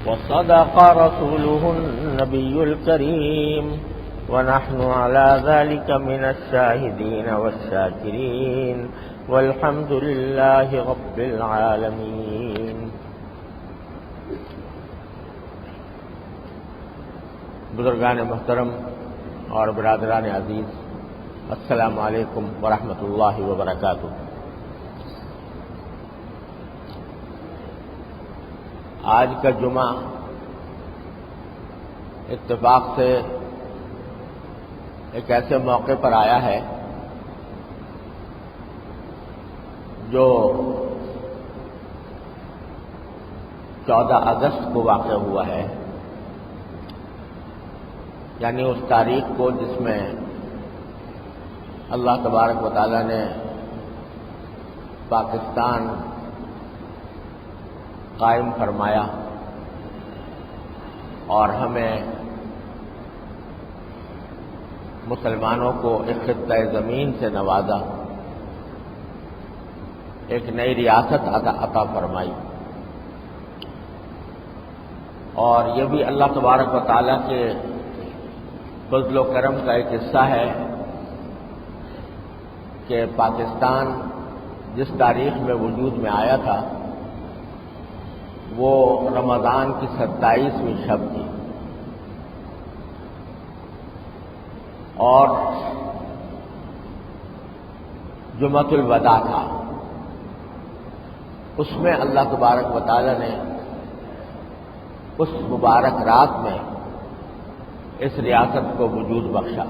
وصدق رسوله النبي الكريم ونحن على ذلك من الشاهدين والشاكرين والحمد لله رب العالمين. بزرگان محترم اور برادران عزیز، السلام علیکم ورحمۃ اللہ وبرکاتہ. آج کا جمعہ اتفاق سے ایک ایسے موقع پر آیا ہے جو 14 اگست کو واقع ہوا ہے، یعنی اس تاریخ کو جس میں اللہ تبارک و تعالی نے پاکستان قائم فرمایا اور ہمیں مسلمانوں کو ایک خطہ زمین سے نوازا، ایک نئی ریاست عطا فرمائی. اور یہ بھی اللہ تبارک و تعالی کے فضل و کرم کا ایک حصہ ہے کہ پاکستان جس تاریخ میں وجود میں آیا تھا وہ رمضان کی 27ویں شب تھی، اور جمعۃ الوداع تھا. اس میں اللہ تبارک و تعالی نے اس مبارک رات میں اس ریاست کو وجود بخشا.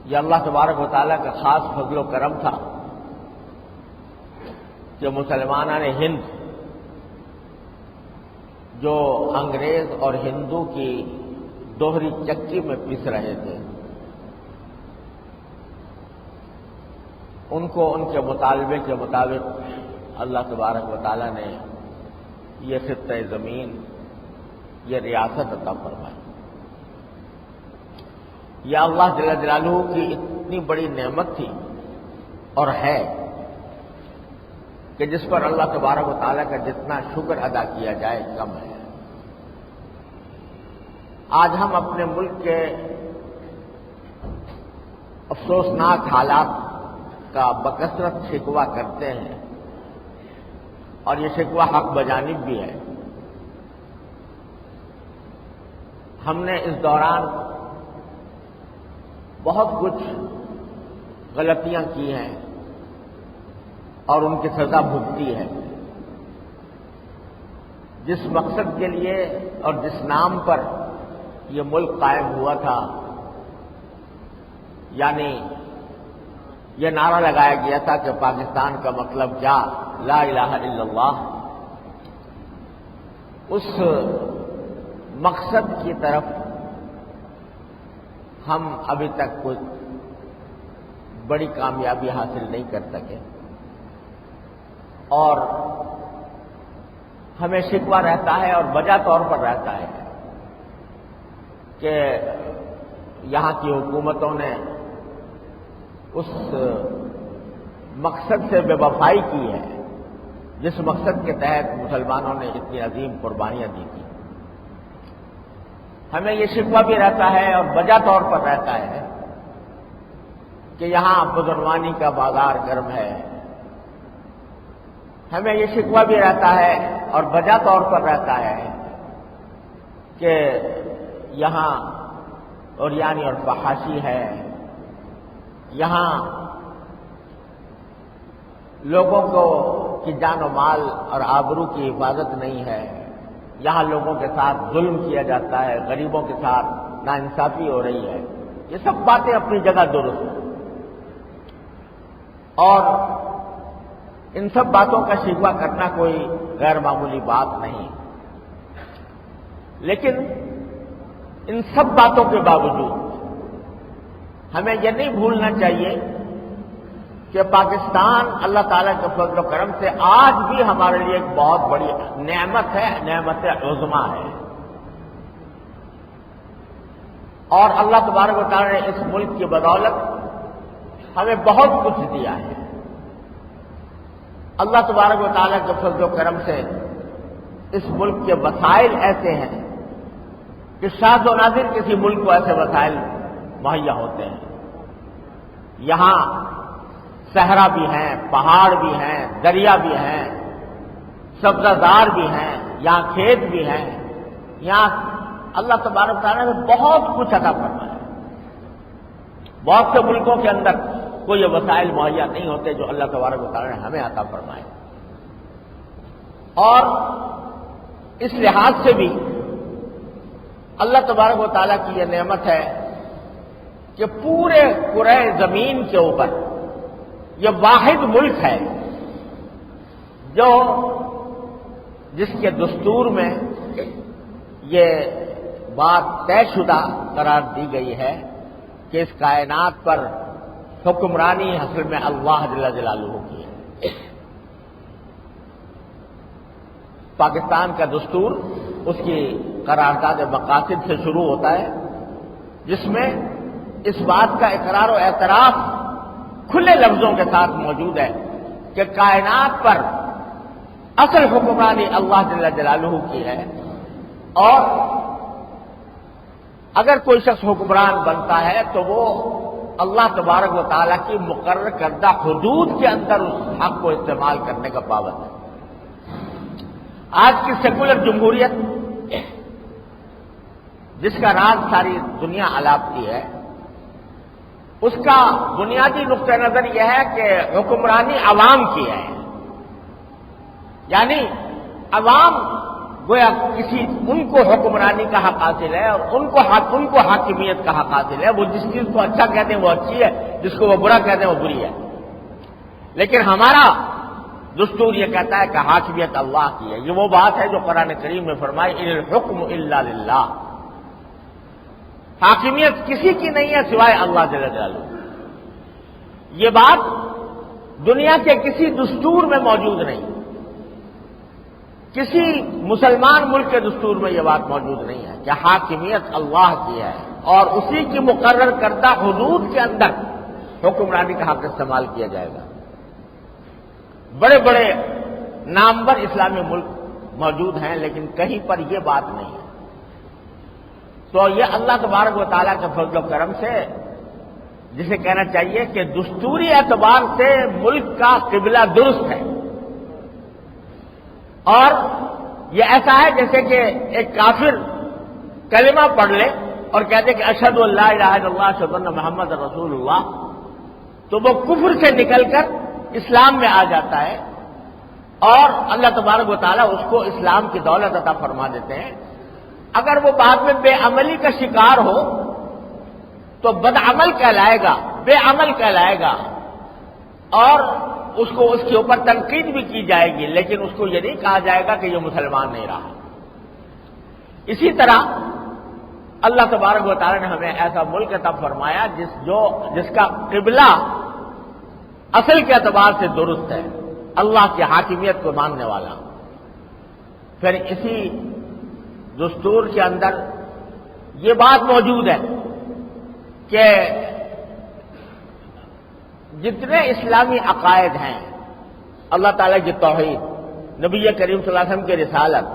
یہ اللہ تبارک و تعالی کا خاص فضل و کرم تھا کہ مسلمانان ہند جو انگریز اور ہندو کی دوہری چکی میں پس رہے تھے، ان کو ان کے مطالبے کے مطابق اللہ تبارک و تعالی نے یہ خطہ زمین، یہ ریاست عطا فرمائی. یہ اللہ جل جلالہ کی اتنی بڑی نعمت تھی اور ہے کہ جس پر اللہ تبارک و تعالیٰ کا جتنا شکر ادا کیا جائے کم ہے. آج ہم اپنے ملک کے افسوسناک حالات کا بکثرت شکوہ کرتے ہیں، اور یہ شکوہ حق بجانب بھی ہے. ہم نے اس دوران بہت کچھ غلطیاں کی ہیں اور ان کی سزا بھگتی ہے. جس مقصد کے لیے اور جس نام پر یہ ملک قائم ہوا تھا، یعنی یہ نعرہ لگایا گیا تھا کہ پاکستان کا مطلب کیا، لا الہ الا اللہ، اس مقصد کی طرف ہم ابھی تک کوئی بڑی کامیابی حاصل نہیں کر سکے، اور ہمیں شکوہ رہتا ہے اور وجہ طور پر رہتا ہے کہ یہاں کی حکومتوں نے اس مقصد سے بے وفائی کی ہے جس مقصد کے تحت مسلمانوں نے اتنی عظیم قربانیاں دی تھیں. ہمیں یہ شکوہ بھی رہتا ہے اور وجہ طور پر رہتا ہے کہ یہاں بدعنوانی کا بازار گرم ہے. ہمیں یہ شکوہ بھی رہتا ہے اور وجہ طور پر رہتا ہے کہ یہاں عریانی اور فحاشی ہے، یہاں لوگوں کو کی جان و مال اور آبرو کی حفاظت نہیں ہے، یہاں لوگوں کے ساتھ ظلم کیا جاتا ہے، غریبوں کے ساتھ ناانصافی ہو رہی ہے. یہ سب باتیں اپنی جگہ درست ہیں، اور ان سب باتوں کا شکوہ کرنا کوئی غیر معمولی بات نہیں. لیکن ان سب باتوں کے باوجود ہمیں یہ نہیں بھولنا چاہیے کہ پاکستان اللہ تعالیٰ کے فضل و کرم سے آج بھی ہمارے لیے ایک بہت بڑی نعمت ہے، نعمت عظمیٰ ہے. اور اللہ تبارک و تعالیٰ نے اس ملک کی بدولت ہمیں بہت کچھ دیا ہے. اللہ تبارک و تعالیٰ کے فضل و کرم سے اس ملک کے وسائل ایسے ہیں کہ شاذ و نادر کسی ملک کو ایسے وسائل مہیا ہوتے ہیں. یہاں صحرا بھی ہیں، پہاڑ بھی ہیں، دریا بھی ہیں، سبزہ زار بھی ہیں، یہاں کھیت بھی ہیں. یہاں اللہ تبارک و تعالیٰ نے بہت کچھ عطا فرمایا. بہت سے ملکوں کے اندر کوئی یہ وسائل مہیا نہیں ہوتے جو اللہ تبارک و تعالیٰ نے ہمیں عطا فرمائے. اور اس لحاظ سے بھی اللہ تبارک و تعالیٰ کی یہ نعمت ہے کہ پورے کرۂ زمین کے اوپر یہ واحد ملک ہے جو جس کے دستور میں یہ بات طے شدہ قرار دی گئی ہے کہ اس کائنات پر حکمرانی اصل میں اللہ جل جلالہ کی ہے. پاکستان کا دستور اس کی قرارداد مقاصد سے شروع ہوتا ہے جس میں اس بات کا اقرار و اعتراف کھلے لفظوں کے ساتھ موجود ہے کہ کائنات پر اصل حکمرانی اللہ جل جلالہ کی ہے. اور اگر کوئی شخص حکمران بنتا ہے تو وہ اللہ تبارک و تعالیٰ کی مقرر کردہ حدود کے اندر اس حق کو استعمال کرنے کا پابند ہے. آج کی سیکولر جمہوریت جس کا راز ساری دنیا الاپتی ہے، اس کا بنیادی نقطہ نظر یہ ہے کہ حکمرانی عوام کی ہے. یعنی عوام گویا ان کو حکمرانی کا حق حاصل ہے اور ان کو حاکمیت کا حق حاصل ہے. وہ جس چیز کو اچھا کہتے ہیں وہ اچھی ہے، جس کو وہ برا کہتے ہیں وہ بری ہے. لیکن ہمارا دستور یہ کہتا ہے کہ حاکمیت اللہ کی ہے. یہ وہ بات ہے جو قرآن کریم میں فرمائی ان الحکم الا للہ. حاکمیت کسی کی نہیں ہے سوائے اللہ جل جلالہ. یہ بات دنیا کے کسی دستور میں موجود نہیں، کسی مسلمان ملک کے دستور میں یہ بات موجود نہیں ہے کہ حاکمیت اللہ کی ہے اور اسی کی مقرر کردہ حدود کے اندر حکمرانی کا حق استعمال کیا جائے گا. بڑے بڑے نامور اسلامی ملک موجود ہیں لیکن کہیں پر یہ بات نہیں ہے. تو یہ اللہ تبارک و تعالیٰ کے فضل و کرم سے جسے کہنا چاہیے کہ دستوری اعتبار سے ملک کا قبلہ درست ہے. اور یہ ایسا ہے جیسے کہ ایک کافر کلمہ پڑھ لے اور کہتے کہ اشہد ان لا الہ الا اللہ اشہد ان محمد رسول اللہ، تو وہ کفر سے نکل کر اسلام میں آ جاتا ہے اور اللہ تبارک و تعالیٰ اس کو اسلام کی دولت عطا فرما دیتے ہیں. اگر وہ بعد میں بے عملی کا شکار ہو تو بدعمل کہلائے گا، بے عمل کہلائے گا اور اس کو اس کے اوپر تنقید بھی کی جائے گی، لیکن اس کو یہ نہیں کہا جائے گا کہ یہ مسلمان نہیں رہا. اسی طرح اللہ تبارک و تعالیٰ نے ہمیں ایسا ملک عطا فرمایا جس کا قبلہ اصل کے اعتبار سے درست ہے، اللہ کی حاکمیت کو ماننے والا. پھر اسی دستور کے اندر یہ بات موجود ہے کہ جتنے اسلامی عقائد ہیں، اللہ تعالیٰ کی توحید، نبی کریم صلی اللہ علیہ وسلم کی رسالت،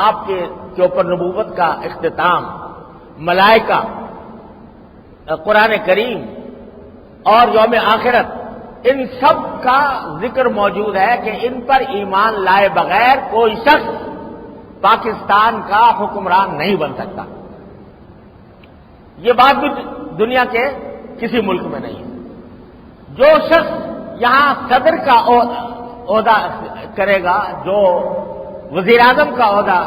آپ کے اوپر نبوت کا اختتام، ملائکہ، قرآن کریم اور یوم آخرت، ان سب کا ذکر موجود ہے کہ ان پر ایمان لائے بغیر کوئی شخص پاکستان کا حکمران نہیں بن سکتا. یہ بات بھی دنیا کے کسی ملک میں نہیں ہے. جو شخص یہاں صدر کا عہدہ کرے گا، جو وزیر اعظم کا عہدہ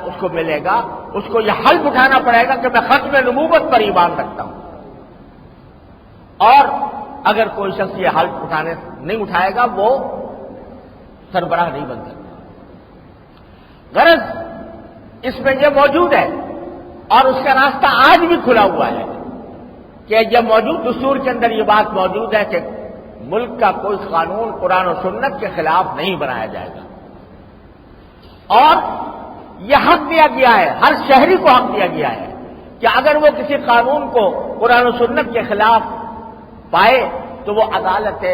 اس کو ملے گا، اس کو یہ حلف اٹھانا پڑے گا کہ میں ختم نبوت پر ایمان رکھتا ہوں. اور اگر کوئی شخص یہ حلف نہیں اٹھائے گا وہ سربراہ نہیں بن سکتا. غرض اس میں یہ موجود ہے اور اس کا راستہ آج بھی کھلا ہوا ہے کہ یہ موجود دستور کے اندر یہ بات موجود ہے کہ ملک کا کوئی قانون قرآن و سنت کے خلاف نہیں بنایا جائے گا. اور یہ حق دیا گیا ہے، ہر شہری کو حق دیا گیا ہے کہ اگر وہ کسی قانون کو قرآن و سنت کے خلاف پائے تو وہ عدالت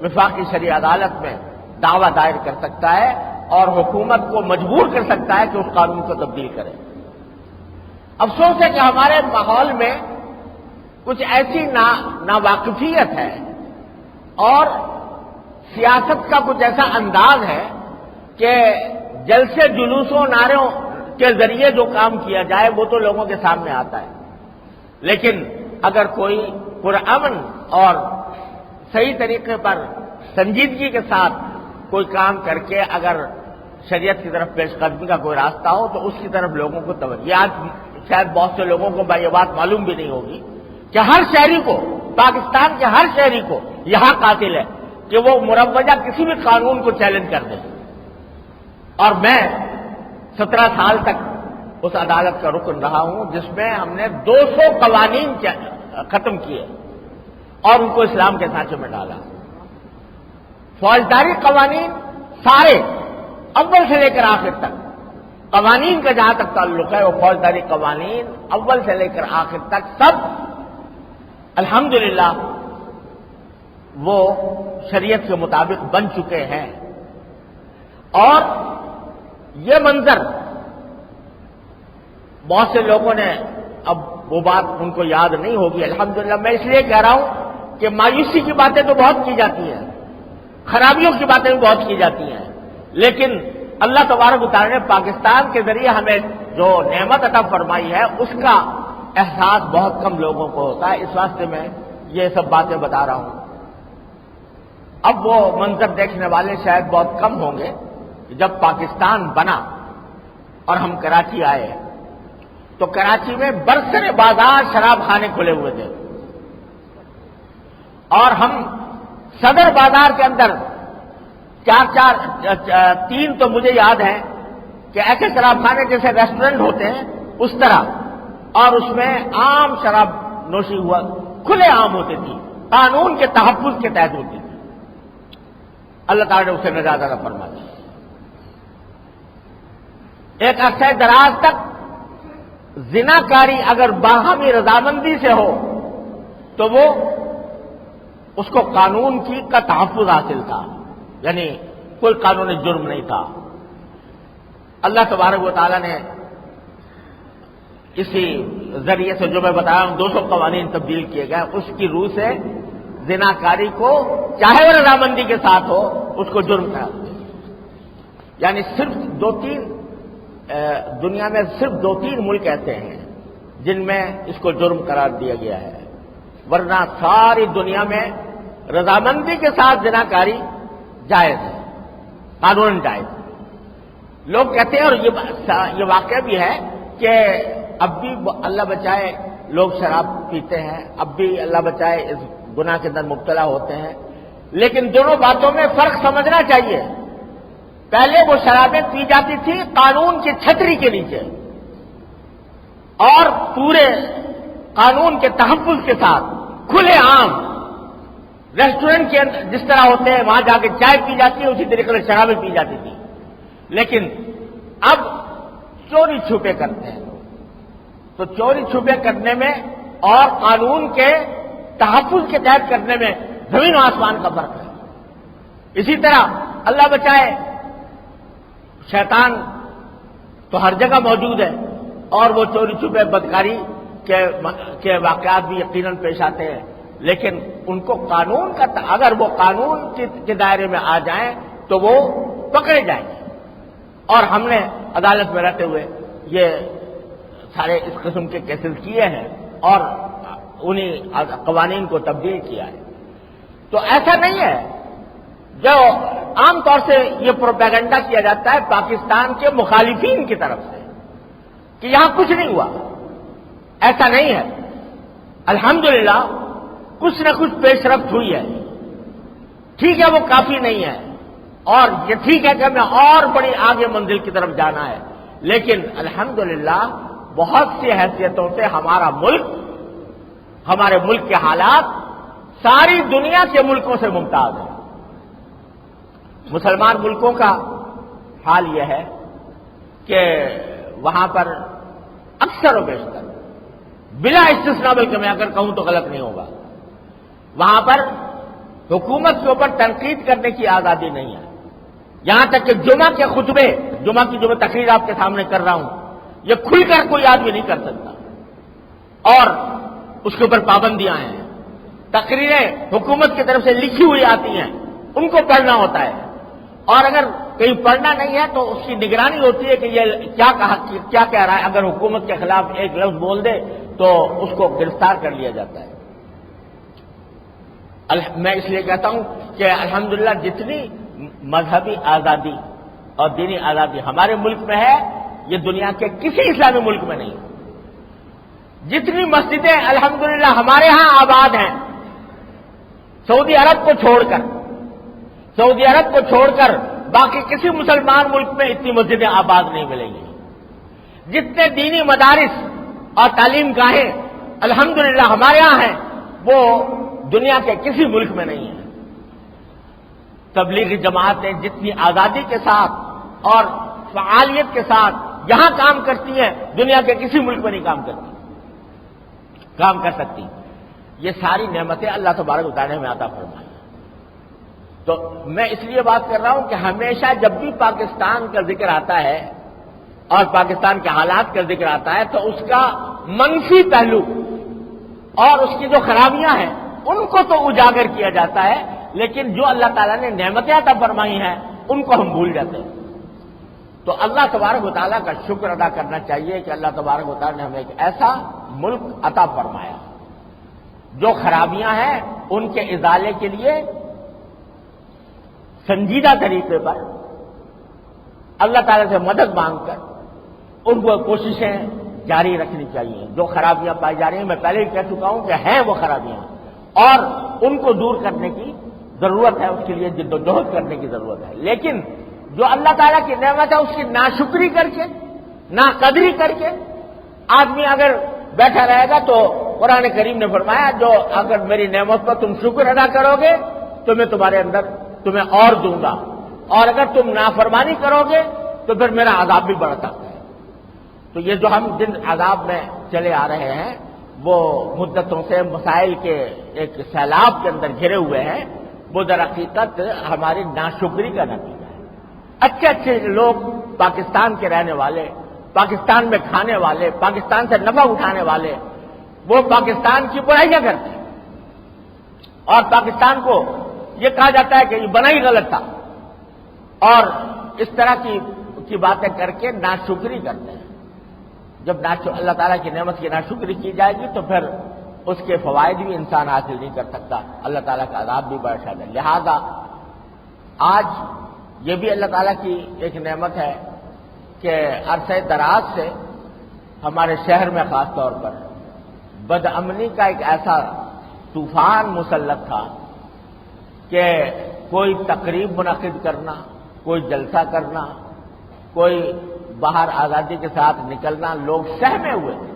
وفاقی شرعی عدالت میں دعویٰ دائر کر سکتا ہے اور حکومت کو مجبور کر سکتا ہے کہ اس قانون کو تبدیل کرے۔ افسوس ہے کہ ہمارے ماحول میں کچھ ایسی ناواقفیت ہے اور سیاست کا کچھ ایسا انداز ہے کہ جلسے جلوسوں نعروں کے ذریعے جو کام کیا جائے وہ تو لوگوں کے سامنے آتا ہے، لیکن اگر کوئی پرامن اور صحیح طریقے پر سنجیدگی کے ساتھ کوئی کام کر کے اگر شریعت کی طرف پیش قدمی کا کوئی راستہ ہو تو اس کی طرف لوگوں کو توجہ۔ آج شاید بہت سے لوگوں کو یہ بات معلوم بھی نہیں ہوگی کہ ہر شہری کو، پاکستان کے ہر شہری کو یہاں قاتل ہے کہ وہ مروجہ کسی بھی قانون کو چیلنج کر دے۔ اور میں 17 سال تک اس عدالت کا رکن رہا ہوں جس میں ہم نے 200 قوانین ختم کیے اور ان کو اسلام کے ڈھانچے میں ڈالا۔ فوجداری قوانین سارے اول سے لے کر آخر تک، قوانین کا جہاں تک تعلق ہے وہ فوجداری قوانین اول سے لے کر آخر تک سب الحمدللہ وہ شریعت کے مطابق بن چکے ہیں۔ اور یہ منظر بہت سے لوگوں نے، اب وہ بات ان کو یاد نہیں ہوگی الحمدللہ، میں اس لیے کہہ رہا ہوں کہ مایوسی کی باتیں تو بہت کی جاتی ہیں، خرابیوں کی باتیں بھی بہت کی جاتی ہیں، لیکن اللہ تبارک و تعالی نے پاکستان کے ذریعے ہمیں جو نعمت عطا فرمائی ہے اس کا احساس بہت کم لوگوں کو ہوتا ہے۔ اس واسطے میں یہ سب باتیں بتا رہا ہوں۔ اب وہ منظر دیکھنے والے شاید بہت کم ہوں گے جب پاکستان بنا اور ہم کراچی آئے تو کراچی میں برسر بازار شراب خانے کھلے ہوئے تھے، اور ہم صدر بازار کے اندر تین تو مجھے یاد ہے کہ ایسے شراب خانے جیسے ریسٹورنٹ ہوتے ہیں اس طرح، اور اس میں عام شراب نوشی ہوا کھلے عام ہوتی تھی، قانون کے تحفظ کے تحت ہوتی تھی۔ اللہ تعالیٰ نے اسے نجات عطا فرما دی۔ ایک عرصہ دراز تک زناکاری اگر باہمی رضامندی سے ہو تو وہ اس کو قانون کا تحفظ حاصل تھا، یعنی کوئی قانونی جرم نہیں تھا۔ اللہ تبارک و تعالیٰ نے اسی ذریعے سے جو میں بتایا ہوں 200 قوانین تبدیل کیے گئے، اس کی روح سے زناکاری کو چاہے وہ رضامندی کے ساتھ ہو اس کو جرم قرار دیا۔ یعنی صرف دنیا میں صرف 2-3 ملک ایسے ہیں جن میں اس کو جرم قرار دیا گیا ہے، ورنہ ساری دنیا میں رضامندی کے ساتھ زناکاری جائز ہے، قانون جائز ہے۔ لوگ کہتے ہیں، اور یہ واقعہ بھی ہے کہ اب بھی اللہ بچائے لوگ شراب پیتے ہیں، اب بھی اللہ بچائے اس گناہ کے اندر مبتلا ہوتے ہیں، لیکن دونوں باتوں میں فرق سمجھنا چاہیے۔ پہلے وہ شرابیں پی جاتی تھی قانون کی چھتری کے نیچے اور پورے قانون کے تحفظ کے ساتھ کھلے عام ریسٹورنٹ کے اندر جس طرح ہوتے ہیں وہاں جا کے چائے پی جاتی ہے، اسی طریقے سے شرابیں پی جاتی تھی۔ لیکن اب چوری چھپے کرتے ہیں، تو چوری چھپے کرنے میں اور قانون کے تحفظ کے تحت کرنے میں زمین و آسمان کا فرق ہے۔ اسی طرح اللہ بچائے شیطان تو ہر جگہ موجود ہے، اور وہ چوری چھپے بدکاری کے واقعات بھی یقیناً پیش آتے ہیں، لیکن ان کو قانون کا اگر وہ قانون کے دائرے میں آ جائیں تو وہ پکڑے جائیں گے۔ اور ہم نے عدالت میں رہتے ہوئے یہ سارے اس قسم کے کیسز کیے ہیں اور انہی قوانین کو تبدیل کیا ہے۔ تو ایسا نہیں ہے جو عام طور سے یہ پروپیگنڈا کیا جاتا ہے پاکستان کے مخالفین کی طرف سے کہ یہاں کچھ نہیں ہوا، ایسا نہیں ہے۔ الحمدللہ کچھ نہ کچھ پیش رفت ہوئی ہے، ٹھیک ہے وہ کافی نہیں ہے، اور یہ ٹھیک ہے کہ ہمیں اور بڑی آگے منزل کی طرف جانا ہے، لیکن الحمدللہ بہت سی حیثیتوں سے ہمارے ملک کے حالات ساری دنیا کے ملکوں سے ممتاز ہیں۔ مسلمان ملکوں کا حال یہ ہے کہ وہاں پر اکثر و بیشتر بلا استثناء، بلکہ میں اگر کہوں تو غلط نہیں ہوگا، وہاں پر حکومت کے اوپر تنقید کرنے کی آزادی نہیں ہے، یہاں تک کہ جمعہ کے خطبے، جمعہ کی جو میں تقریر آپ کے سامنے کر رہا ہوں، یہ کھل کر کوئی آدمی نہیں کر سکتا، اور اس کے اوپر پابندیاں ہیں۔ تقریریں حکومت کی طرف سے لکھی ہوئی آتی ہیں، ان کو پڑھنا ہوتا ہے، اور اگر کہیں پڑھنا نہیں ہے تو اس کی نگرانی ہوتی ہے کہ یہ کیا کہہ رہا ہے۔ اگر حکومت کے خلاف ایک لفظ بول دے تو اس کو گرفتار کر لیا جاتا ہے۔ میں اس لیے کہتا ہوں کہ الحمدللہ جتنی مذہبی آزادی اور دینی آزادی ہمارے ملک میں ہے، یہ دنیا کے کسی اسلامی ملک میں نہیں ہے۔ جتنی مسجدیں الحمدللہ ہمارے ہاں آباد ہیں، سعودی عرب کو چھوڑ کر باقی کسی مسلمان ملک میں اتنی مسجدیں آباد نہیں ملیں گی۔ جتنے دینی مدارس اور تعلیم گاہیں الحمدللہ ہمارے ہاں ہیں، وہ دنیا کے کسی ملک میں نہیں ہیں۔ تبلیغی جماعتیں جتنی آزادی کے ساتھ اور فعالیت کے ساتھ یہاں کام کرتی ہیں، دنیا کے کسی ملک میں نہیں کام کر سکتی۔ یہ ساری نعمتیں اللہ تبارک و تعالیٰ نے ہمیں عطا فرمائی۔ تو میں اس لیے بات کر رہا ہوں کہ ہمیشہ جب بھی پاکستان کا ذکر آتا ہے اور پاکستان کے حالات کا ذکر آتا ہے تو اس کا منفی پہلو اور اس کی جو خرابیاں ہیں ان کو تو اجاگر کیا جاتا ہے، لیکن جو اللہ تعالیٰ نے نعمتیں عطا فرمائی ہیں ان کو ہم بھول جاتے ہیں۔ تو اللہ تبارک و تعالیٰ کا شکر ادا کرنا چاہیے کہ اللہ تبارک و تعالیٰ نے ہمیں ایک ایسا ملک عطا فرمایا۔ جو خرابیاں ہیں ان کے ازالے کے لیے سنجیدہ طریقے پر اللہ تعالیٰ سے مدد مانگ کر ان کو کوششیں جاری رکھنی چاہیے۔ جو خرابیاں پائی جا رہی ہیں، میں پہلے ہی کہہ چکا ہوں کہ ہیں وہ خرابیاں، اور ان کو دور کرنے کی ضرورت ہے، اس کے لیے جد و جہد کرنے کی ضرورت ہے۔ لیکن جو اللہ تعالیٰ کی نعمت ہے اس کی ناشکری کر کے، ناقدری کر کے آدمی اگر بیٹھا رہے گا تو قرآن کریم نے فرمایا جو اگر میری نعمت پر تم شکر ادا کرو گے تو میں تمہارے اندر تمہیں اور دوں گا، اور اگر تم نافرمانی کرو گے تو پھر میرا عذاب بھی بڑھتا ہے۔ تو یہ جو ہم جن عذاب میں چلے آ رہے ہیں وہ مدتوں سے مسائل کے ایک سیلاب کے اندر گھرے ہوئے ہیں، وہ در حقیقت ہماری ناشکری کا نتیجہ ہے۔ اچھے اچھے لوگ پاکستان کے رہنے والے، پاکستان میں کھانے والے، پاکستان سے نفع اٹھانے والے، وہ پاکستان کی برائیاں کرتے ہیں، اور پاکستان کو یہ کہا جاتا ہے کہ یہ بنا ہی غلط تھا، اور اس طرح کی باتیں کر کے ناشکری کرتے ہیں۔ جب اللہ تعالیٰ کی نعمت کی ناشکری کی جائے گی تو پھر اس کے فوائد بھی انسان حاصل نہیں کر سکتا، اللہ تعالیٰ کا عذاب بھی بڑھ جائے۔ لہذا آج یہ بھی اللہ تعالیٰ کی ایک نعمت ہے کہ عرصہ دراز سے ہمارے شہر میں خاص طور پر بد امنی کا ایک ایسا طوفان مسلط تھا کہ کوئی تقریب منعقد کرنا، کوئی جلسہ کرنا، کوئی باہر آزادی کے ساتھ نکلنا، لوگ سہمے ہوئے تھے،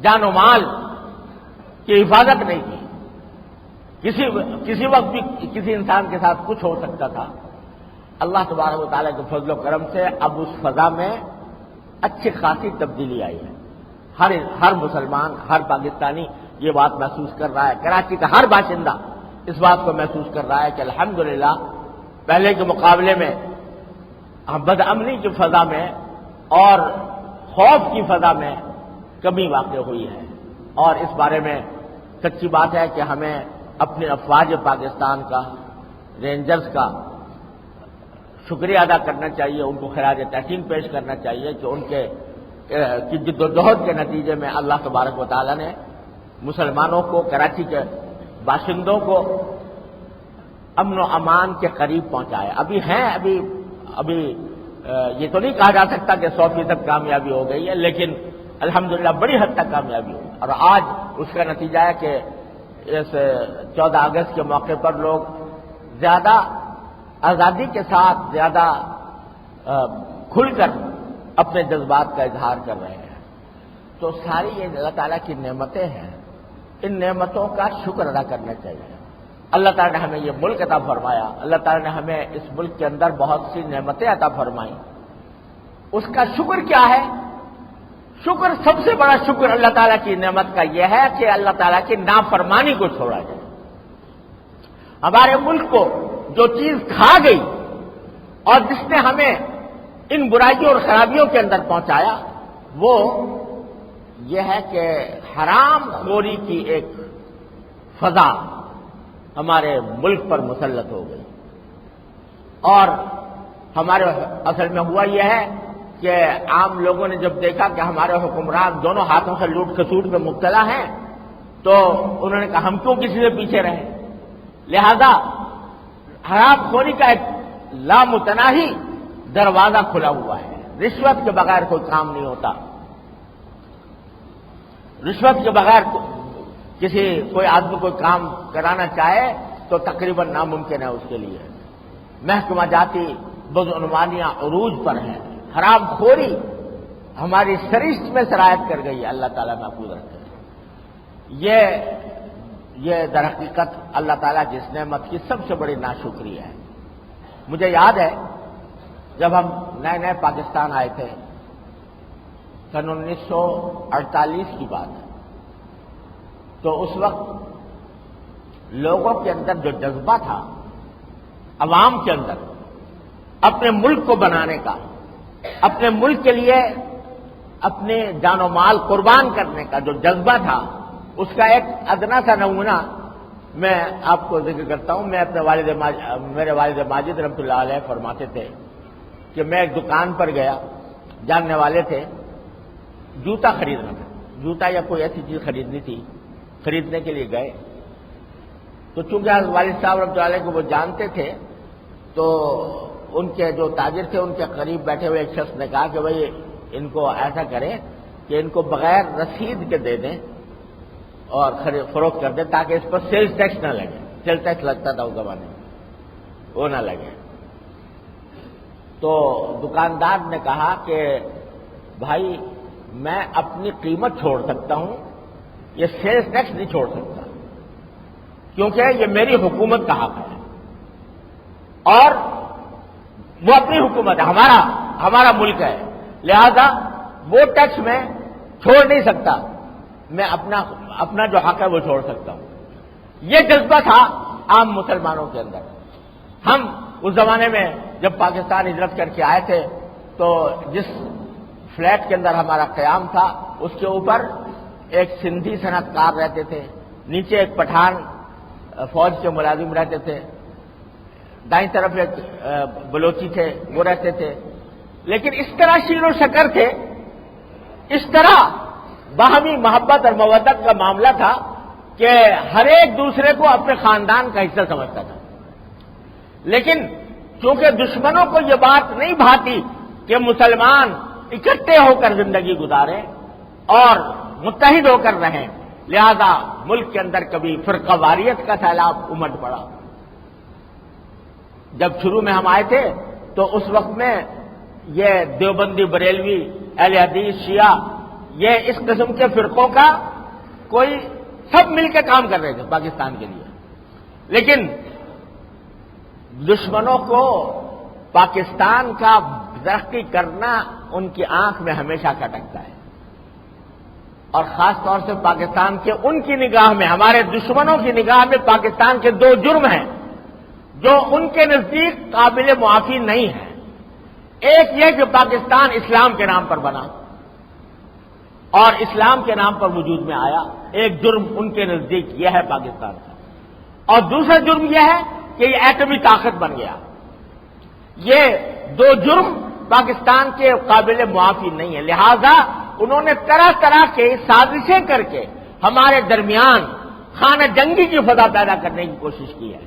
جان و مال کی حفاظت نہیں کی۔ کسی وقت بھی کسی انسان کے ساتھ کچھ ہو سکتا تھا۔ اللہ تبارک و تعالیٰ کے فضل و کرم سے اب اس فضا میں اچھی خاصی تبدیلی آئی ہے۔ ہر مسلمان، ہر پاکستانی یہ بات محسوس کر رہا ہے، کراچی کا ہر باشندہ اس بات کو محسوس کر رہا ہے کہ الحمدللہ پہلے کے مقابلے میں بد امنی کی فضا میں اور خوف کی فضا میں کمی واقع ہوئی ہے، اور اس بارے میں سچی بات ہے کہ ہمیں اپنی افواج پاکستان کا، رینجرز کا شکریہ ادا کرنا چاہیے، ان کو خراج تحسین پیش کرنا چاہیے کہ ان کے جد و جہد کے نتیجے میں اللہ تبارک و تعالیٰ نے مسلمانوں کو، کراچی کے باشندوں کو امن و امان کے قریب پہنچایا۔ ابھی یہ تو نہیں کہا جا سکتا کہ 100% کامیابی ہو گئی ہے، لیکن الحمدللہ بڑی حد تک کامیابی ہوئی، اور آج اس کا نتیجہ ہے کہ اس 14 اگست کے موقع پر لوگ زیادہ آزادی کے ساتھ، زیادہ کھل کر اپنے جذبات کا اظہار کر رہے ہیں۔ تو ساری یہ اللہ تعالیٰ کی نعمتیں ہیں، ان نعمتوں کا شکر ادا کرنا چاہیے۔ اللہ تعالیٰ نے ہمیں یہ ملک عطا فرمایا، اللہ تعالیٰ نے ہمیں اس ملک کے اندر بہت سی نعمتیں عطا فرمائیں، اس کا شکر کیا ہے؟ شکر، سب سے بڑا شکر اللہ تعالیٰ کی نعمت کا یہ ہے کہ اللہ تعالیٰ کی نافرمانی کو چھوڑا جائے۔ ہمارے ملک کو جو چیز کھا گئی اور جس نے ہمیں ان برائیوں اور خرابیوں کے اندر پہنچایا وہ یہ ہے کہ حرام خوری کی ایک فضا ہمارے ملک پر مسلط ہو گئی. اور ہمارے اصل میں ہوا یہ ہے کہ عام لوگوں نے جب دیکھا کہ ہمارے حکمران دونوں ہاتھوں سے لوٹ کھسوٹ میں مبتلا ہیں تو انہوں نے کہا ہم کیوں کسی سے پیچھے رہیں. لہذا حرام خوری کا ایک لامتناہی دروازہ کھلا ہوا ہے. رشوت کے بغیر کوئی کام نہیں ہوتا. رشوت کے بغیر کوئی آدمی کوئی کام کرانا چاہے تو تقریباً ناممکن ہے اس کے لیے. محکمہ جاتی بدعنوانیاں عروج پر ہیں. حرام خوری ہماری سرشت میں سرایت کر گئی ہے. اللہ تعالیٰ محفوظ رکھے. یہ در حقیقت اللہ تعالیٰ جس نعمت کی سب سے بڑی ناشکری ہے. مجھے یاد ہے جب ہم نئے نئے پاکستان آئے تھے سن 1948 کی بات ہے، تو اس وقت لوگوں کے اندر جو جذبہ تھا، عوام کے اندر اپنے ملک کو بنانے کا، اپنے ملک کے لیے اپنے جان و مال قربان کرنے کا جو جذبہ تھا، اس کا ایک ادنا سا نمونہ میں آپ کو ذکر کرتا ہوں. میں اپنے میرے والد ماجد رحمۃ اللہ علیہ فرماتے تھے کہ میں ایک دکان پر گیا، جاننے والے تھے، جوتا خریدنا تھا، جوتا یا کوئی ایسی چیز خریدنی تھی، خریدنے کے لیے گئے. تو چونکہ والد صاحب رحمۃ اللہ علیہ کو وہ جانتے تھے تو ان کے جو تاجر تھے ان کے قریب بیٹھے ہوئے ایک شخص نے کہا کہ بھائی ان کو ایسا کریں کہ ان کو بغیر رسید کے دے دیں اور فروخت کر دیں تاکہ اس پر سیلز ٹیکس نہ لگے. سیلز ٹیکس لگتا تھا اس زمانے میں، وہ نہ لگے. تو دکاندار نے کہا کہ بھائی میں اپنی قیمت چھوڑ سکتا ہوں، یہ سیلز ٹیکس نہیں چھوڑ سکتا کیونکہ یہ میری حکومت کا حق ہے اور وہ اپنی حکومت ہے، ہمارا ملک ہے، لہذا وہ ٹیکس میں چھوڑ نہیں سکتا، میں اپنا جو حق ہے وہ چھوڑ سکتا ہوں. یہ جذبہ تھا عام مسلمانوں کے اندر. ہم اس زمانے میں جب پاکستان ہجرت کر کے آئے تھے تو جس فلیٹ کے اندر ہمارا قیام تھا اس کے اوپر ایک سندھی صنعت کار رہتے تھے، نیچے ایک پٹھان فوج کے ملازم رہتے تھے، دائیں طرف ایک بلوچی تھے وہ رہتے تھے. لیکن اس طرح شیر و شکر تھے، اس طرح باہمی محبت اور مودت کا معاملہ تھا کہ ہر ایک دوسرے کو اپنے خاندان کا حصہ سمجھتا تھا. لیکن چونکہ دشمنوں کو یہ بات نہیں بھاتی کہ مسلمان اکٹھے ہو کر زندگی گزاریں اور متحد ہو کر رہیں، لہذا ملک کے اندر کبھی فرقہ واریت کا سیلاب امڈ پڑا. جب شروع میں ہم آئے تھے تو اس وقت میں یہ دیوبندی، بریلوی، اہل حدیث، شیعہ، یہ اس قسم کے فرقوں کا کوئی سب مل کے کام کر رہے تھے پاکستان کے لیے. لیکن دشمنوں کو پاکستان کا ترقی کرنا ان کی آنکھ میں ہمیشہ کھٹکتا ہے، اور خاص طور سے پاکستان کے ان کی نگاہ میں، ہمارے دشمنوں کی نگاہ میں پاکستان کے دو جرم ہیں جو ان کے نزدیک قابل معافی نہیں ہیں. ایک یہ کہ پاکستان اسلام کے نام پر بنا اور اسلام کے نام پر وجود میں آیا، ایک جرم ان کے نزدیک یہ ہے پاکستان کا. اور دوسرا جرم یہ ہے کہ یہ ایٹمی طاقت بن گیا. یہ دو جرم پاکستان کے قابل معافی نہیں ہے. لہذا انہوں نے طرح طرح کے سازشیں کر کے ہمارے درمیان خانہ جنگی کی فضا پیدا کرنے کی کوشش کی ہے.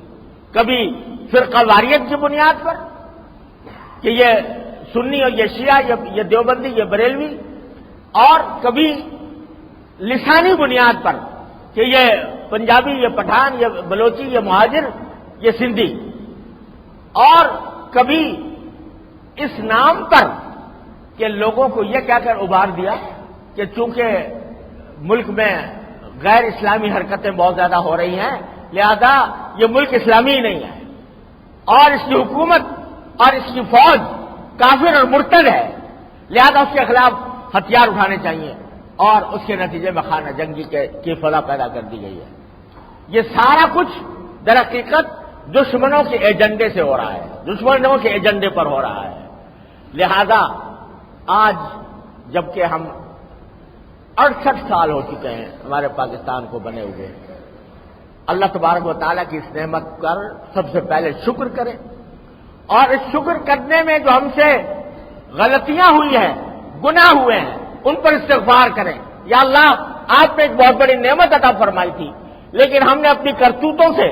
کبھی فرقہ واریت کی بنیاد پر کہ یہ سنی اور یہ شیعہ، یہ دیوبندی، یہ بریلوی، اور کبھی لسانی بنیاد پر کہ یہ پنجابی، یہ پٹھان، یہ بلوچی، یہ مہاجر، یہ سندھی، اور کبھی اس نام پر کہ لوگوں کو یہ کہہ کر ابھار دیا کہ چونکہ ملک میں غیر اسلامی حرکتیں بہت زیادہ ہو رہی ہیں لہذا یہ ملک اسلامی ہی نہیں ہے اور اس کی حکومت اور اس کی فوج کافر اور مرتد ہے، لہذا اس کے خلاف ہتھیار اٹھانے چاہیے، اور اس کے نتیجے میں خانہ جنگی کی فضا پیدا کر دی گئی ہے. یہ سارا کچھ در حقیقت دشمنوں کے ایجنڈے سے ہو رہا ہے، دشمنوں کے ایجنڈے پر ہو رہا ہے۔ لہذا آج جبکہ ہم 68 سال ہو چکے ہیں ہمارے پاکستان کو بنے ہوئے، اللہ تبارک و تعالیٰ کی اس نعمت پر سب سے پہلے شکر کریں، اور اس شکر کرنے میں جو ہم سے غلطیاں ہوئی ہیں، گناہ ہوئے ہیں، ان پر استغفار کریں۔ یا اللہ، آپ نے ایک بہت بڑی نعمت عطا فرمائی تھی، لیکن ہم نے اپنی کرتوتوں سے،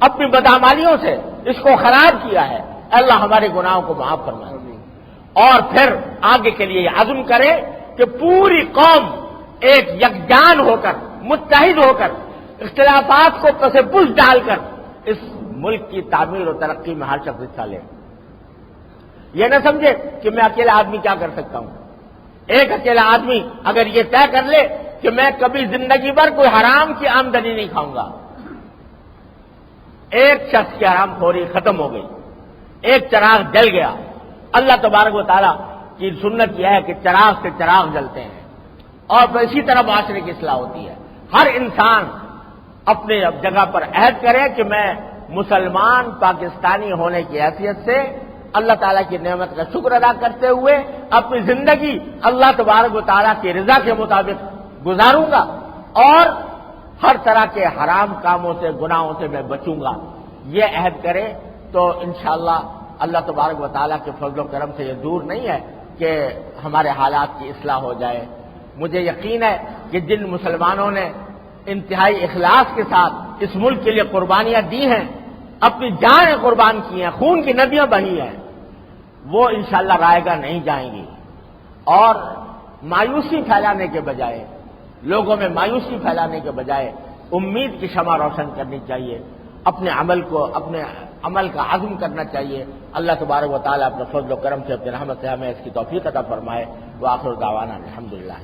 اپنی بدعمالیوں سے اس کو خراب کیا ہے، اللہ ہمارے گناہوں کو معاف فرمائے۔ اور پھر آگے کے لیے یہ عزم کرے کہ پوری قوم ایک یکجان ہو کر، متحد ہو کر، اختلافات کو پس پش ڈال کر اس ملک کی تعمیر و ترقی میں ہر شخص حصہ لے۔ یہ نہ سمجھے کہ میں اکیلا آدمی کیا کر سکتا ہوں۔ ایک اکیلا آدمی اگر یہ طے کر لے کہ میں کبھی زندگی بھر کوئی حرام کی آمدنی نہیں کھاؤں گا، ایک شخص کی حرام خوری ختم ہو گئی، ایک چراغ جل گیا۔ اللہ تبارک و تعالیٰ کی سنت یہ ہے کہ چراغ سے چراغ جلتے ہیں، اور پھر اسی طرح معاشرے کی اصلاح ہوتی ہے۔ ہر انسان اپنے جگہ پر عہد کرے کہ میں مسلمان پاکستانی ہونے کی حیثیت سے اللہ تعالیٰ کی نعمت کا شکر ادا کرتے ہوئے اپنی زندگی اللہ تبارک و تعالیٰ کی رضا کے مطابق گزاروں گا، اور ہر طرح کے حرام کاموں سے، گناہوں سے میں بچوں گا۔ یہ عہد کرے تو انشاءاللہ اللہ تبارک و تعالیٰ کے فضل و کرم سے یہ دور نہیں ہے کہ ہمارے حالات کی اصلاح ہو جائے۔ مجھے یقین ہے کہ جن مسلمانوں نے انتہائی اخلاص کے ساتھ اس ملک کے لیے قربانیاں دی ہیں، اپنی جانیں قربان کی ہیں، خون کی ندیاں بہی ہیں، وہ انشاءاللہ رائے گاہ نہیں جائیں گی۔ اور مایوسی پھیلانے کے بجائے، لوگوں میں مایوسی پھیلانے کے بجائے امید کی شمع روشن کرنی چاہیے، اپنے عمل کا عزم کرنا چاہیے۔ اللہ تبارک و تعالیٰ اپنے فضل و کرم سے، اپنے رحمت سے ہمیں اس کی توفیق عطا فرمائے۔ وآخر دعوانا الحمدللہ۔